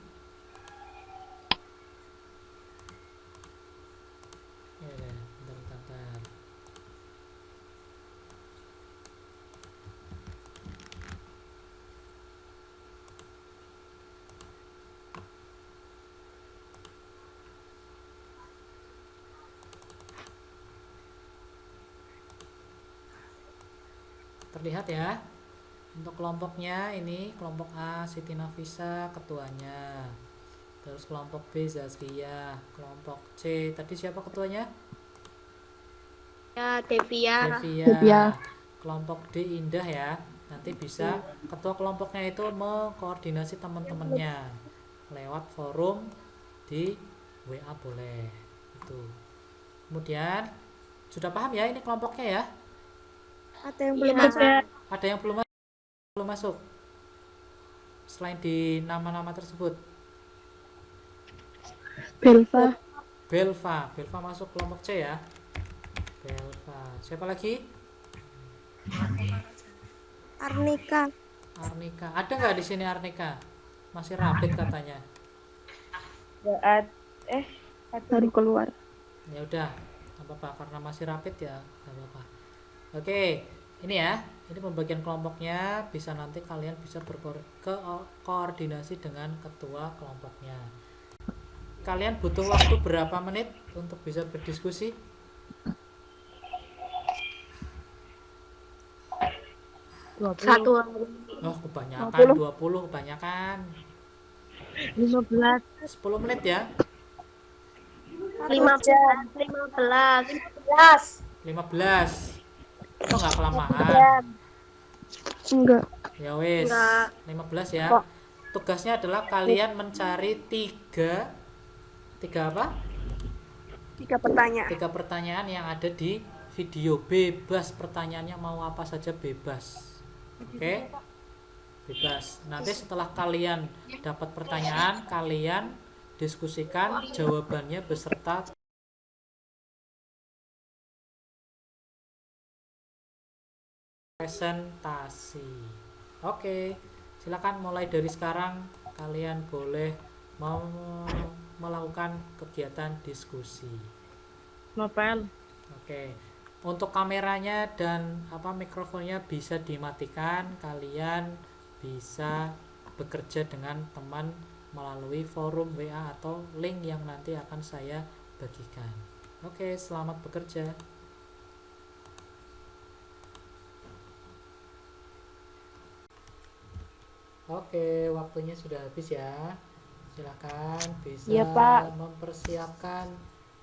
ya, bentar. Terlihat ya untuk kelompoknya. Ini kelompok A Siti Nafisa ketuanya, terus kelompok B Zazkia, kelompok C tadi siapa ketuanya? Ya, Devia. Kelompok D Indah ya. Nanti bisa ketua kelompoknya itu mengkoordinasi teman-temannya lewat forum di WA boleh itu. Kemudian sudah paham ya ini kelompoknya ya? Ada yang belum masuk. Ada yang belum masuk selain di nama-nama tersebut? Belva masuk kelompok C ya. Belva. Siapa lagi? Arnika. Ada nggak di sini Arnika? Masih rapid katanya. Baru keluar. Ya udah, apa-apa karena masih rapid ya, nggak apa-apa. Oke, ini ya. Ini pembagian kelompoknya, bisa nanti kalian bisa berkoordinasi dengan ketua kelompoknya. Kalian butuh waktu berapa menit untuk bisa berdiskusi? Satu. Oh, kebanyakan 20, kebanyakan 15. 10 menit ya. 15. Itu nggak kelamaan. Enggak. Ya wes, 15 ya. Tugasnya adalah kalian mencari 3 apa? 3 pertanyaan. 3 pertanyaan yang ada di video. Bebas, pertanyaannya mau apa saja bebas. Oke? Bebas. Nanti setelah kalian dapat pertanyaan, kalian diskusikan jawabannya beserta presentasi. Oke, silakan mulai dari sekarang kalian boleh melakukan kegiatan diskusi. Novel. Oke, untuk kameranya dan mikrofonnya bisa dimatikan. Kalian bisa bekerja dengan teman melalui forum WA atau link yang nanti akan saya bagikan. Oke, selamat bekerja. Oke, waktunya sudah habis ya. Silakan bisa Iya, Pak. mempersiapkan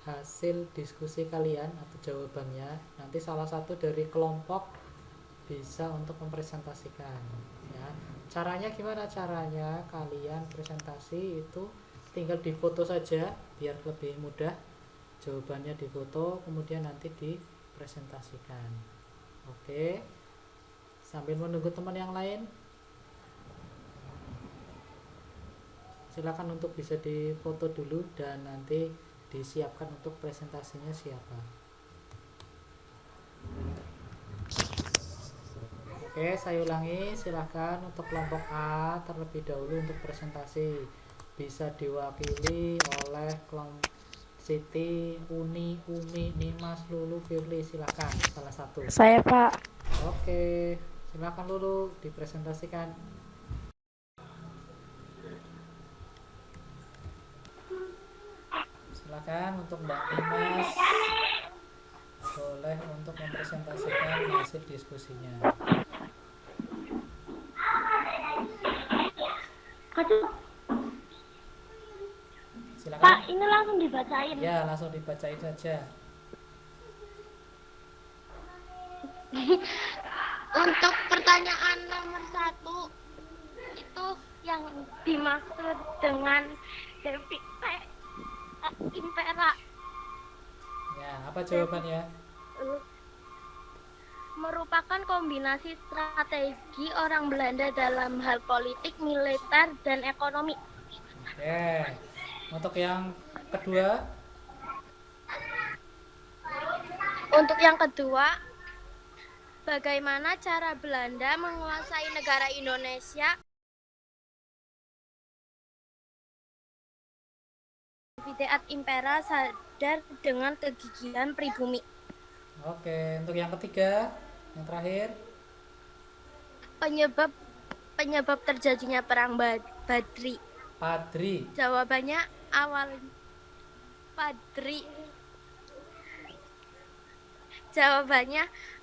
hasil diskusi kalian atau jawabannya. Nanti salah satu dari kelompok bisa untuk mempresentasikan ya. Caranya gimana? Caranya kalian presentasi itu tinggal difoto saja biar lebih mudah. Jawabannya difoto, kemudian nanti dipresentasikan. Oke. Sambil menunggu teman yang lain, silakan untuk bisa difoto dulu dan nanti disiapkan untuk presentasinya siapa. Oke, saya ulangi, silakan untuk kelompok A terlebih dahulu untuk presentasi bisa diwakili oleh kelompok Siti, Uni, Umi, Nimas, Lulu, Firly, silakan salah satu. Saya, Pak. Oke, silakan Lulu dipresentasikan. Silakan untuk Mbak Nimas, boleh untuk mempresentasikan hasil diskusinya. Silakan. Pak, ini langsung dibacain. Ya, langsung dibacain saja. Untuk pertanyaan nomor 1 itu yang dimaksud dengan impera Ya, apa jawabannya? merupakan kombinasi strategi orang Belanda dalam hal politik, militer, dan ekonomi. Oke. Untuk yang kedua, Untuk yang kedua, bagaimana cara Belanda menguasai negara Indonesia? Divide et impera sadar dengan kegigihan pribumi. oke. Untuk yang ketiga, yang terakhir, Penyebab terjadinya perang Badri. Padri. Jawabannya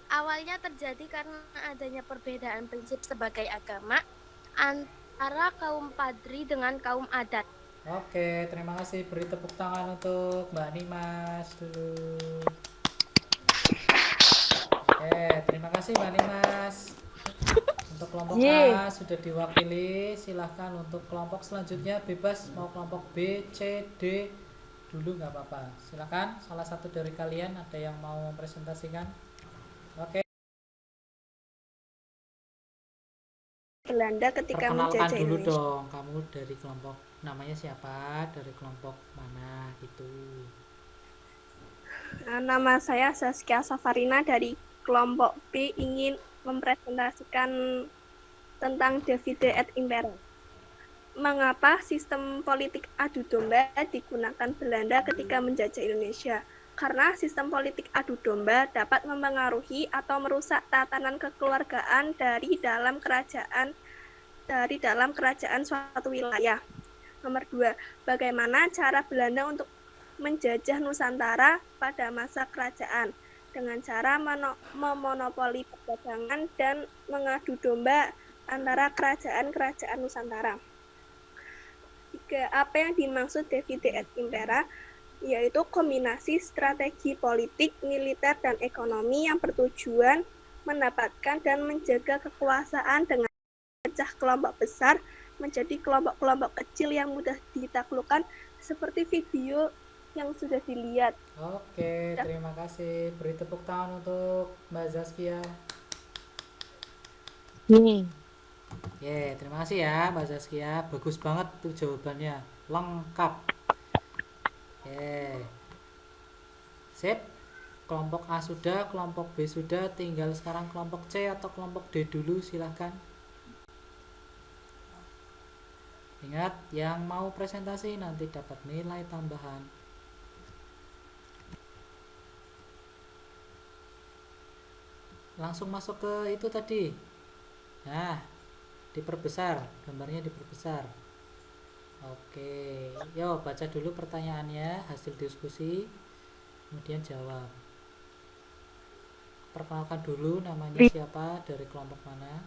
awalnya terjadi karena adanya perbedaan prinsip sebagai agama antara kaum Padri dengan kaum adat. Oke, terima kasih. Beri tepuk tangan untuk Mbak Nimas dulu. Oke, terima kasih Mbak Nimas. Untuk kelompok A sudah diwakili. Silahkan untuk kelompok selanjutnya bebas mau kelompok B, C, D dulu nggak apa-apa. Silahkan salah satu dari kalian ada yang mau mempresentasikan. Oke. Belanda ketika Perkenalkan menjajah dulu Indonesia. dong, kamu dari kelompok namanya siapa, dari kelompok mana gitu. Nama saya Zaskia Safarina dari kelompok B, ingin mempresentasikan tentang divide et impera. Mengapa sistem politik adu domba digunakan Belanda ketika menjajah Indonesia? Karena sistem politik adu domba dapat mempengaruhi atau merusak tatanan kekeluargaan dari dalam kerajaan suatu wilayah. Nomor 2, bagaimana cara Belanda untuk menjajah Nusantara pada masa kerajaan? Dengan cara memonopoli perdagangan dan mengadu domba antara kerajaan-kerajaan Nusantara. 3, apa yang dimaksud divide et impera? Yaitu kombinasi strategi politik, militer, dan ekonomi yang bertujuan mendapatkan dan menjaga kekuasaan dengan memecah kelompok besar menjadi kelompok-kelompok kecil yang mudah ditaklukkan seperti video yang sudah dilihat. Oke, terima kasih. Beri tepuk tangan untuk Mbak Zaskia. Terima kasih ya Mbak Zaskia. Bagus banget tuh jawabannya. Lengkap. Sip. Kelompok A sudah, kelompok B sudah, tinggal sekarang kelompok C atau kelompok D dulu, silahkan. Ingat, yang mau presentasi nanti dapat nilai tambahan. Langsung masuk ke itu tadi. Nah, diperbesar, gambarnya diperbesar. Oke, yo baca dulu pertanyaannya, hasil diskusi, kemudian jawab. Perkenalkan dulu namanya siapa, dari kelompok mana?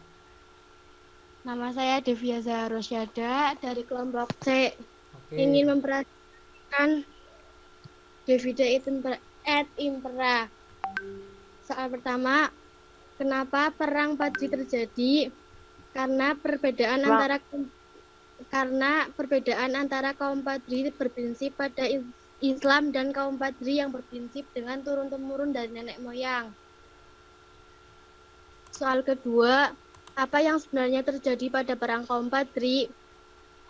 Nama saya Devia Zahra Rosyada dari kelompok C. Oke. Ingin memperhatikan divide et impera. Soal pertama, kenapa perang Badri terjadi? Karena perbedaan antara kaum Padri berprinsip pada Islam dan kaum Padri yang berprinsip dengan turun-temurun dari nenek moyang. Soal kedua, apa yang sebenarnya terjadi pada perang kaum Padri?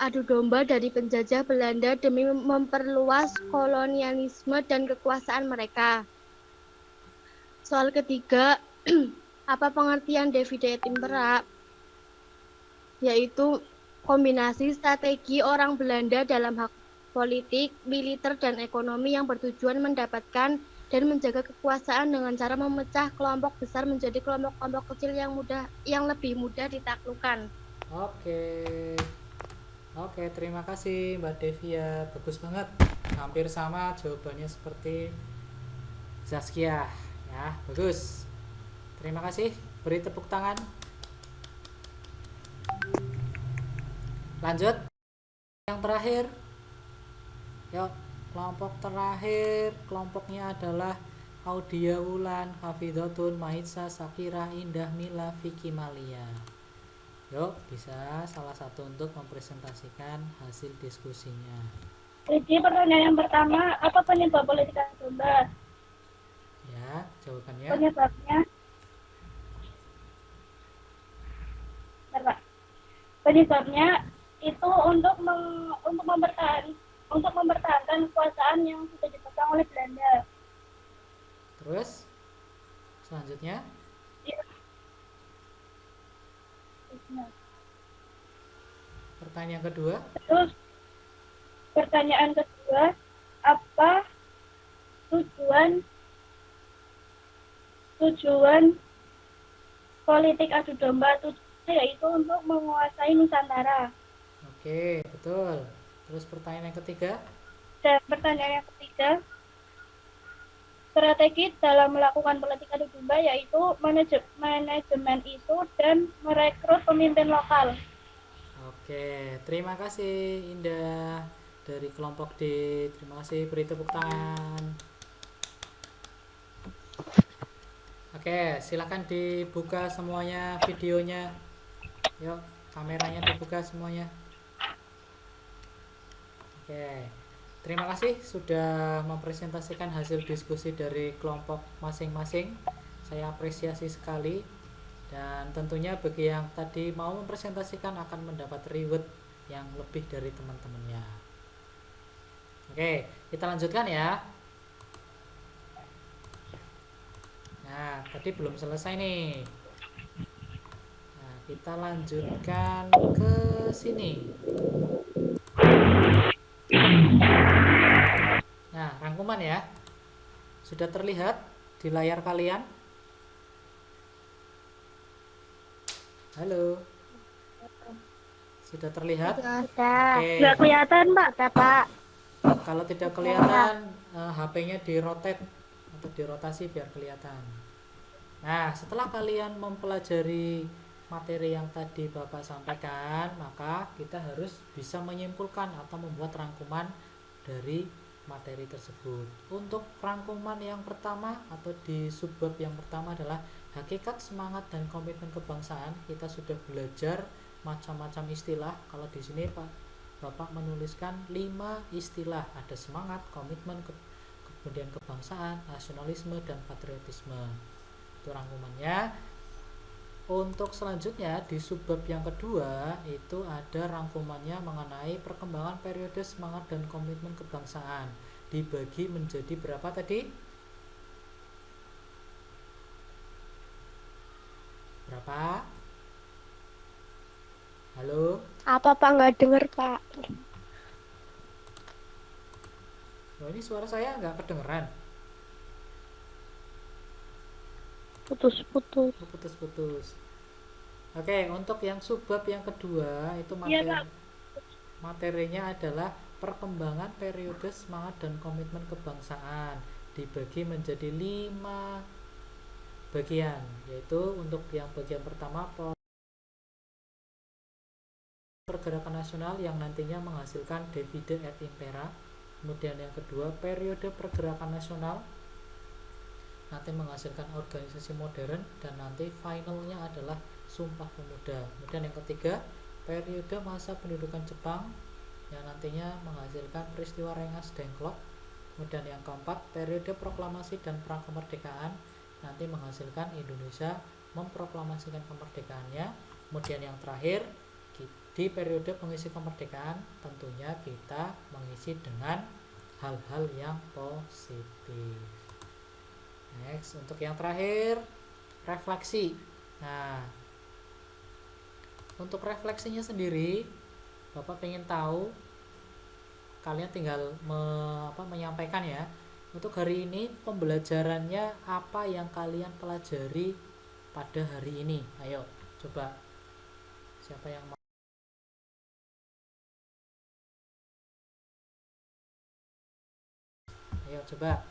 Adu domba dari penjajah Belanda demi memperluas kolonialisme dan kekuasaan mereka. Soal ketiga, apa pengertian divide et impera? Yaitu kombinasi strategi orang Belanda dalam hak politik, militer, dan ekonomi yang bertujuan mendapatkan dan menjaga kekuasaan dengan cara memecah kelompok besar menjadi kelompok-kelompok kecil yang lebih mudah ditaklukkan. Oke, terima kasih Mbak Devia, bagus banget. Hampir sama jawabannya seperti Zaskia, ya, bagus. Terima kasih, beri tepuk tangan. Lanjut yang terakhir. Yuk, kelompok terakhir, kelompoknya adalah Audia Wulan, Hafidhatun, Mahitsa, Sakira, Indah, Mila, Vicky, Malia. Yuk, bisa salah satu untuk mempresentasikan hasil diskusinya. Jadi pertanyaan yang pertama, apa penyebab politik adu domba? Ya, jawabannya. Penyebabnya itu untuk mempertahankan kekuasaan yang sudah dipegang oleh Belanda. Terus selanjutnya? Pertanyaan kedua. Terus pertanyaan kedua, apa tujuan politik adu domba? Yaitu untuk menguasai Nusantara. Oke, betul. Terus pertanyaan yang ketiga. Dan pertanyaan yang ketiga, strategi dalam melakukan politik adu domba yaitu manajemen isu dan merekrut pemimpin lokal. Oke, terima kasih Indah dari kelompok D. Terima kasih, beri tepuk tangan. Oke, silakan dibuka semuanya videonya. Yuk, kameranya dibuka semuanya. Oke, terima kasih sudah mempresentasikan hasil diskusi dari kelompok masing-masing. Saya apresiasi sekali. Dan tentunya bagi yang tadi mau mempresentasikan akan mendapat reward yang lebih dari teman-temannya. Oke, kita lanjutkan ya. Nah, tadi belum selesai nih. Nah, kita lanjutkan ke sini. Nah, rangkuman ya. Sudah terlihat di layar kalian? Halo. Sudah terlihat? Oke. Nggak kelihatan, Pak. Kalau tidak kelihatan, HP-nya di-rotate atau dirotasi biar kelihatan. Nah, setelah kalian mempelajari materi yang tadi Bapak sampaikan, maka kita harus bisa menyimpulkan atau membuat rangkuman dari materi tersebut. Untuk rangkuman yang pertama atau di subbab yang pertama adalah hakikat, semangat, dan komitmen kebangsaan. Kita sudah belajar macam-macam istilah. Kalau di sini Bapak menuliskan 5 istilah. Ada semangat, komitmen, kemudian kebangsaan, nasionalisme, dan patriotisme. Itu rangkumannya. Untuk selanjutnya di subbab yang kedua itu ada rangkumannya mengenai perkembangan periode semangat dan komitmen kebangsaan. Dibagi menjadi berapa tadi? Berapa? Halo? Apa Pak, nggak dengar Pak? Oh, ini suara saya nggak kedengeran. Putus-putus. Putus-putus. Oke, untuk yang subbab yang kedua itu materinya adalah perkembangan periode semangat dan komitmen kebangsaan. Dibagi menjadi 5 bagian, yaitu untuk yang bagian pertama pergerakan nasional yang nantinya menghasilkan divide et impera. Kemudian yang kedua periode pergerakan nasional nanti menghasilkan organisasi modern, dan nanti finalnya adalah Sumpah Pemuda. Kemudian yang ketiga, periode masa pendudukan Jepang yang nantinya menghasilkan peristiwa Rengas Dengklok. Kemudian yang keempat, periode proklamasi dan perang kemerdekaan, nanti menghasilkan Indonesia memproklamasikan kemerdekaannya. Kemudian yang terakhir, di periode pengisi kemerdekaan tentunya kita mengisi dengan hal-hal yang positif. Next, untuk yang terakhir, refleksi. Nah, untuk refleksinya sendiri, Bapak pengen tahu, kalian tinggal menyampaikan ya. Untuk hari ini pembelajarannya apa yang kalian pelajari pada hari ini? Ayo, coba. Siapa yang mau? Ayo, coba.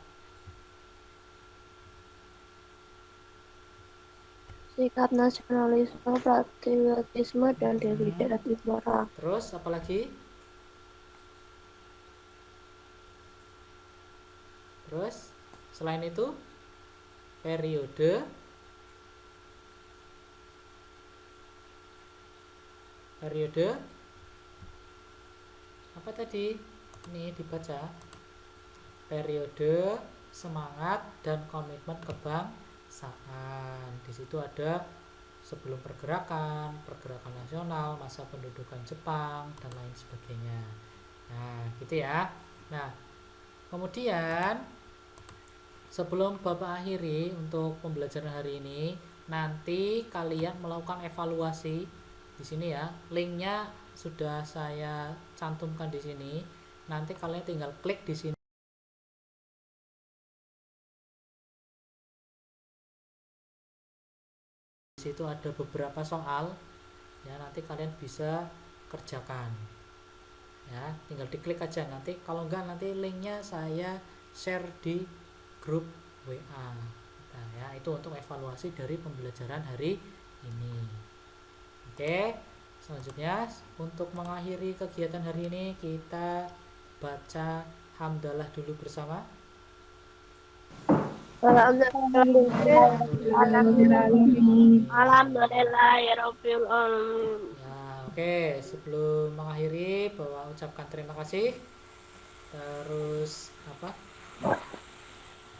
Sikap nasionalisme, patriotisme, dan deliberatif moral. Terus apa lagi? Terus selain itu periode apa tadi? Ini dibaca. Periode, semangat, dan komitmen kebangsaan. Di situ ada sebelum pergerakan nasional, masa pendudukan Jepang, dan lain sebagainya. Nah, gitu ya. Nah, kemudian sebelum Bapak akhiri untuk pembelajaran hari ini, nanti kalian melakukan evaluasi di sini ya. Linknya sudah saya cantumkan di sini. Nanti kalian tinggal klik di sini. Di situ ada beberapa soal ya, nanti kalian bisa kerjakan ya, tinggal diklik aja. Nanti kalau enggak, nanti linknya saya share di grup WA. Nah, ya, itu untuk evaluasi dari pembelajaran hari ini. Oke, selanjutnya untuk mengakhiri kegiatan hari ini, kita baca hamdalah dulu bersama. Alhamdulillahirabbil alamin. Ya, oke, sebelum mengakhiri, Bapak ucapkan terima kasih. Terus apa?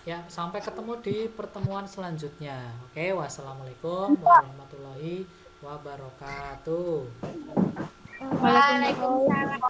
Ya, sampai ketemu di pertemuan selanjutnya. Oke, wassalamualaikum warahmatullahi wabarakatuh. Waalaikumsalam.